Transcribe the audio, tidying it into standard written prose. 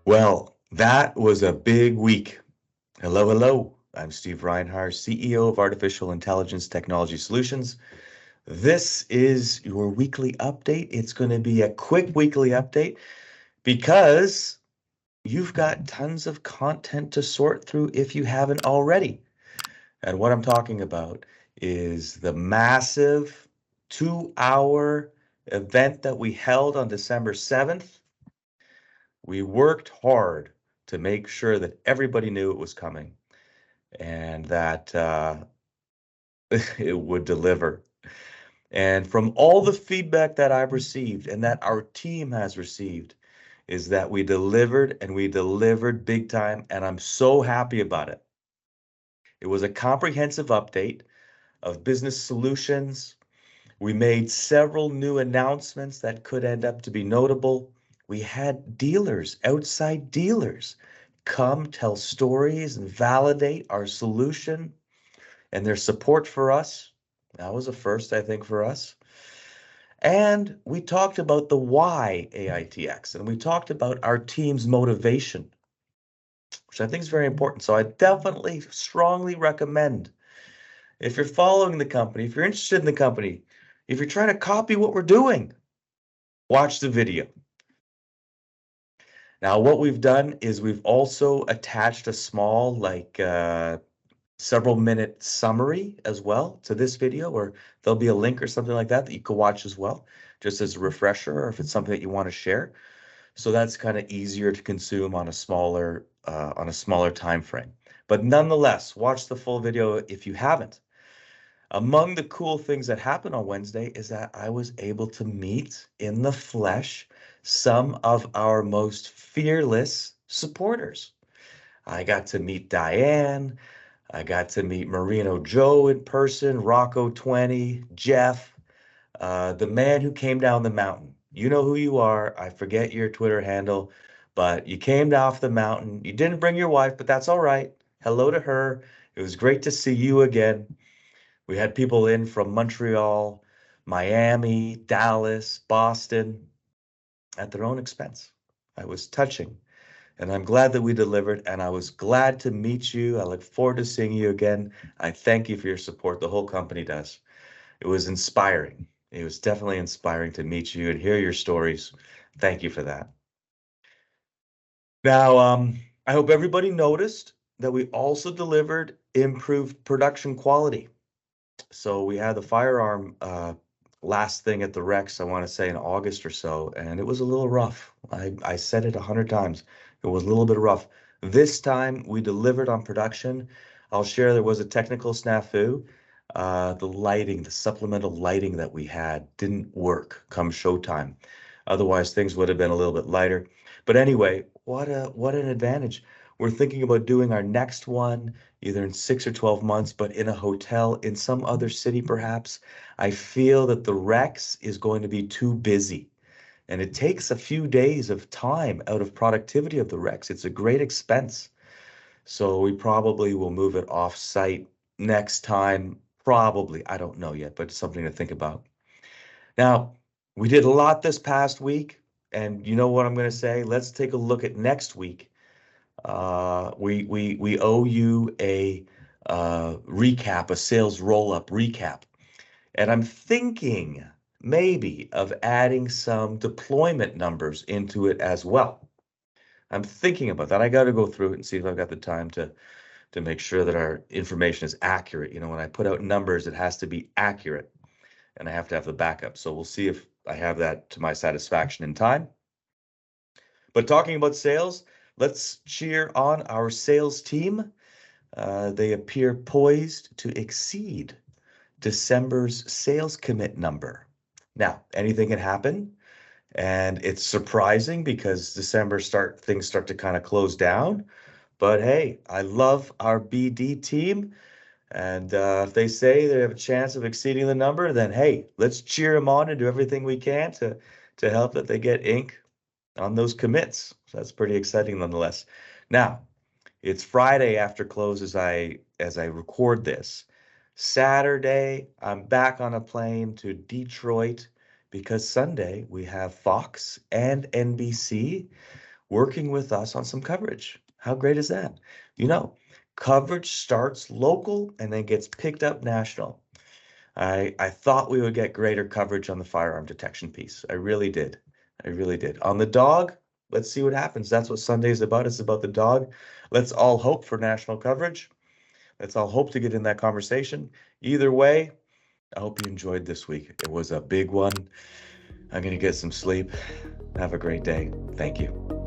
Well, that was a big week. Hello, hello. I'm Steve Reinharz, CEO of Artificial Intelligence Technology Solutions. This is your weekly update. It's going to be a quick weekly update because you've got tons of content to sort through if you haven't already. And what I'm talking about is the massive 2-hour event that we held on December 7th. We worked hard to make sure that everybody knew it was coming and that it would deliver. And from all the feedback that I've received and that our team has received, is that we delivered and we delivered big time. And I'm so happy about it. It was a comprehensive update of business solutions. We made several new announcements that could end up to be notable. We had dealers, outside dealers, come tell stories and validate our solution and their support for us. That was a first, I think, for us. And we talked about the why AITX, and we talked about our team's motivation, which I think is very important. So I definitely strongly recommend, if you're following the company, if you're interested in the company, if you're trying to copy what we're doing, watch the video. Now, what we've done is we've also attached a small, several minute summary as well to this video, or there'll be a link or something like that that you can watch as well, just as a refresher, or if it's something that you want to share. So that's kind of easier to consume on a smaller time frame. But nonetheless, watch the full video if you haven't. Among the cool things that happened on Wednesday is that I was able to meet in the flesh some of our most fearless supporters. I got to meet Diane. I got to meet Marino Joe in person, Rocco 20, Jeff, the man who came down the mountain. You know who you are. I forget your Twitter handle, but you came off the mountain. You didn't bring your wife, but that's all right. Hello to her. It was great to see you again. We had people in from Montreal, Miami, Dallas, Boston at their own expense. I was touching. And I'm glad that we delivered, and I was glad to meet you. I look forward to seeing you again. I thank you for your support. The whole company does. It was inspiring. It was definitely inspiring to meet you and hear your stories. Thank you for that. Now, I hope everybody noticed that we also delivered improved production quality. So we had the firearm last thing at the Rex, I want to say in August or so, and it was a little rough. I said it 100 times. It was a little bit rough. This time we delivered on production. I'll share there was a technical snafu. The lighting, the supplemental lighting that we had didn't work come showtime. Otherwise, things would have been a little bit lighter. But anyway, what an advantage. We're thinking about doing our next one either in 6 or 12 months, but in a hotel in some other city, perhaps. I feel that the Rex is going to be too busy. And it takes a few days of time out of productivity of the Rex. It's a great expense. So we probably will move it off site next time. Probably. I don't know yet, but it's something to think about. Now, we did a lot this past week. And you know what I'm going to say? Let's take a look at next week. We owe you a recap, a sales roll-up recap. And I'm thinking maybe of adding some deployment numbers into it as well. I'm thinking about that. I got to go through it and see if I've got the time to make sure that our information is accurate. You know, when I put out numbers, it has to be accurate, and I have to have the backup. So we'll see if I have that to my satisfaction in time. But talking about sales, let's cheer on our sales team. They appear poised to exceed December's sales commit number. Now, anything can happen, and it's surprising because things start to kind of close down. But hey, I love our BD team, and if they say they have a chance of exceeding the number, then hey, let's cheer them on and do everything we can to help that they get ink on those commits. So that's pretty exciting nonetheless. Now, it's Friday after close as I record this. Saturday, I'm back on a plane to Detroit because Sunday we have Fox and NBC. working with us on some coverage. How great is that? You know, coverage starts local and then gets picked up national. I thought we would get greater coverage on the firearm detection piece. I really did. I really did. On the dog, let's see what happens. That's what Sunday's about. It's about the dog. Let's all hope for national coverage. Let's all hope to get in that conversation. Either way, I hope you enjoyed this week. It was a big one. I'm going to get some sleep. Have a great day. Thank you.